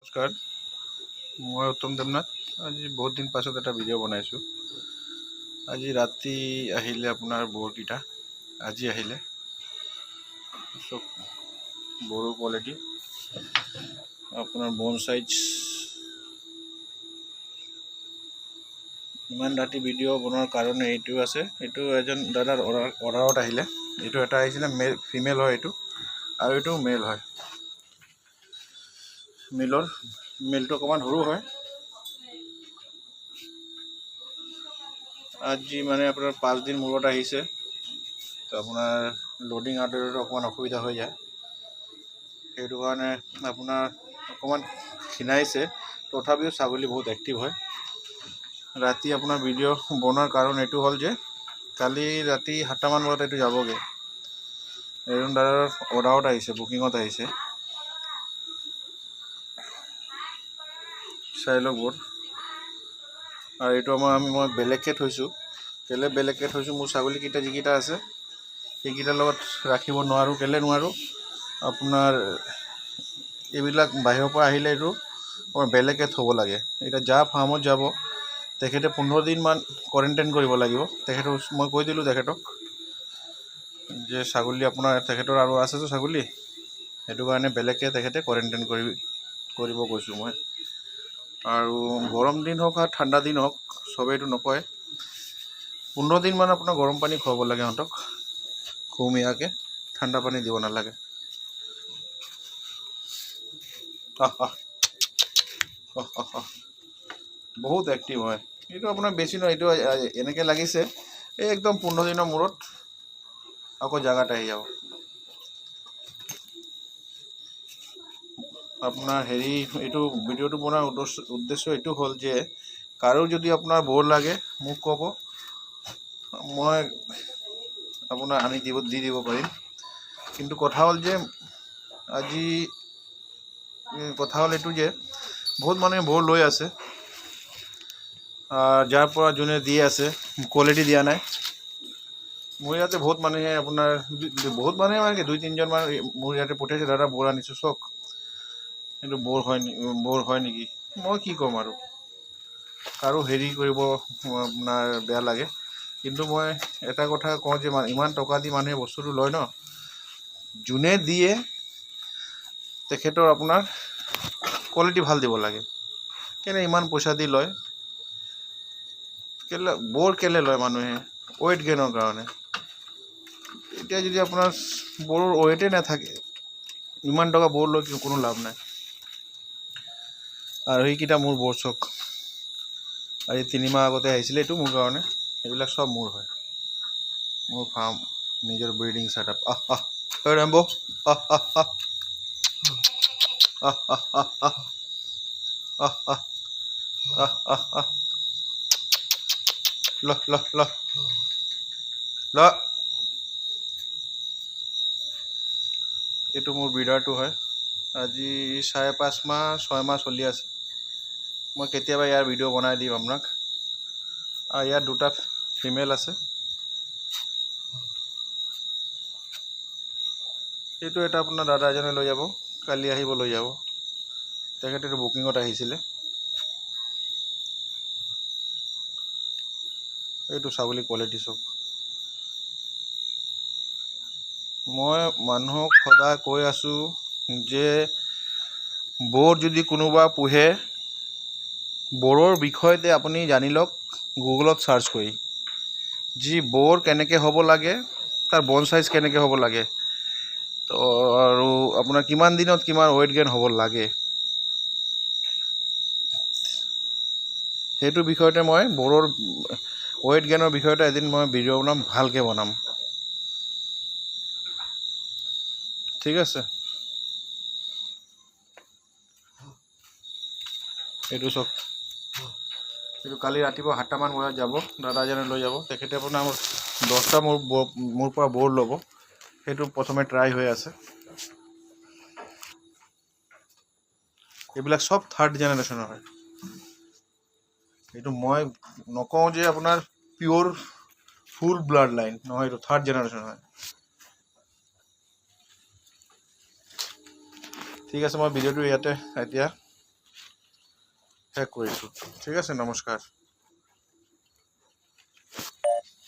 নমস্কাৰ, মই উত্তম দেৱনাথ। আজি বহুত দিন পাছত এটা ভিডিঅ' বনাইছোঁ। আজি ৰাতি আহিলে আপোনাৰ বৰকেইটা, আজি আহিলে চব বড়ো কোৱালিটি, আপোনাৰ বন সাইজ। ইমান ৰাতি ভিডিঅ' বনোৱাৰ কাৰণে এইটো আছে, এইটো এজন দাদাৰ অৰ্ডাৰত আহিলে। এইটো এটা আহিছিলে ফিমেল হয় এইটো, আৰু এইটো মেল হয়। মেলটো অকণমান সৰু হয়। আজি মানে আপোনাৰ 5 দিন মূৰত আহিছে, তো আপোনাৰ লোডিং আউটত অকণমান অসুবিধা হৈ যায়, সেইটো কাৰণে আপোনাৰ অকণমান ক্ষীণাইছে। তথাপিও ছাগলী বহুত এক্টিভ হয়। ৰাতি আপোনাৰ ভিডিঅ' বনোৱাৰ কাৰণ এইটো হ'ল যে কালি ৰাতি 7টামান বজাত এইটো যাবগৈ। এজন দাদাৰ অৰ্ডাৰত আহিছে, বুকিঙত আহিছে। চাই লওক বোৰ। আৰু এইটো মই বেলেগকৈ থৈছোঁ। কেলৈ বেলেগকৈ থৈছোঁ, মোৰ ছাগলীকেইটা যিকেইটা আছে সেইকেইটাৰ লগত ৰাখিব নোৱাৰোঁ। কেলৈ নোৱাৰোঁ, আপোনাৰ এইবিলাক বাহিৰৰ পৰা আহিলে এইটো বেলেগকৈ থ'ব লাগে। এতিয়া যা ফাৰ্মত যাব তেখেতে 15 দিনমান কোৱাৰেণ্টাইন কৰিব লাগিব। মই কৈ দিলোঁ তেখেতক যে ছাগলী আপোনাৰ তেখেতৰ আৰু আছেতো ছাগলী, সেইটো কাৰণে বেলেগকৈ তেখেতে কোৱাৰেণ্টাইন কৰিব কৈছোঁ মই। আৰু গৰম দিন হওক বা ঠাণ্ডা দিন হওক, চবেইটো নকয়। 15 দিনমান আপোনাৰ গৰম পানী খুৱাব লাগে সিহঁতক, কুহুমীয়াকৈ, ঠাণ্ডা পানী দিব নালাগে। বহুত এক্টিভ হয় এইটো। আপোনাৰ বেছি নহয়, এইটো এনেকৈ লাগিছে এই একদম 15 দিনৰ মূৰত আকৌ জেগাত আহি যাব। আপোনাৰ এইটো ভিডিঅ'টো বনোৱাৰ উদ্দেশ্য এইটো হ'ল যে কাৰো যদি আপোনাৰ বৰ লাগে মোক ক'ব, মই আপোনাৰ আনি দি দিব পাৰিম। কিন্তু কথা হ'ল যে এইটো যে বহুত মানুহে বৰ লৈ আছে, যাৰ পৰা যোনে দি আছে কোৱালিটি দিয়া নাই। মোৰ ইয়াতে বহুত মানুহে আপোনাৰ মানে 2-3জন মান মোৰ ইয়াতে পঠিয়াইছে, দাদা বৰ আনিছোঁ চাওক, কিন্তু বৰ হয় নেকি। মই কি ক'ম আৰু, কাৰো কৰিব আপোনাৰ বেয়া লাগে। কিন্তু মই এটা কথা কওঁ যে ইমান টকা দি মানুহে বস্তুটো লয় ন, যোনে দিয়ে তেখেতৰ আপোনাৰ কোৱালিটি ভাল দিব লাগে। কেলে ইমান পইচা দি লয়, কেলে লয় মানুহে? ৱেইট গেইনৰ কাৰণে। এতিয়া যদি আপোনাৰ বৰৰ ৱেইটে নাথাকে, ইমান টকা বৰ লৈ কোনো লাভ নাই। আৰু সেইকেইটা মোৰ বৰ চখ। আজি 3 মাহ আগতে আহিছিলে এইটো মোৰ কাৰণে। এইবিলাক চব মোৰ হয়, মোৰ ফাৰ্ম, নিজৰ ব্ৰিডিং ছেটআপ। ৰেম্বো ল। এইটো মোৰ ব্ৰিডাৰটো হয়। আজি 5.5 মাহ 6 মাহ চলি আছে। মই কেতিয়াবা ইয়াৰ ভিডিঅ' বনাই দিম আপোনাক। আৰু ইয়াত 2টা ফিমেল আছে। এইটো এটা আপোনাৰ দাদা এজনে লৈ যাব, কালি আহিব লৈ যাব। তেখেতেটো বুকিঙত আহিছিলে। এইটো ছাগলী কোৱালিটি চব। মই মানুহক সদায় কৈ আছোঁ যে বৰ যদি কোনোবা পোহে, বৰৰ বিষয়তে আপুনি জানি লওক গুগলত চাৰ্চ কৰি, যি বৰ কেনেকৈ হ'ব লাগে, তাৰ বন চাইজ কেনেকৈ হ'ব লাগে, তো আৰু আপোনাৰ কিমান দিনত কিমান ৱেইট গেইন হ'ব লাগে, সেইটো বিষয়তে মই বৰৰ ৱেইট গেইনৰ বিষয়তে এদিন মই ভিডিঅ' বনাম, ভালকৈ বনাম। ঠিক আছে। এইটো চব, এইটো কালি ৰাতিপুৱা 7টামান বজাত যাব, দাদাজনে লৈ যাব। তেখেতে আপোনাৰ 10টা মোৰ পৰা বৰ ল'ব। সেইটো প্ৰথমে ট্ৰাই হৈ আছে। এইবিলাক চব 3rd জেনেৰেশ্যনৰ হয়। এইটো মই নকওঁ যে আপোনাৰ পিয়'ৰ ফুল ব্লাড লাইন নহয়, এইটো 3rd জেনেৰেশ্যন হয়। ঠিক আছে, মই ভিডিঅ'টো ইয়াতে এতিয়া শেষ কৰিছোঁ। ঠিক আছে, নমস্কাৰ।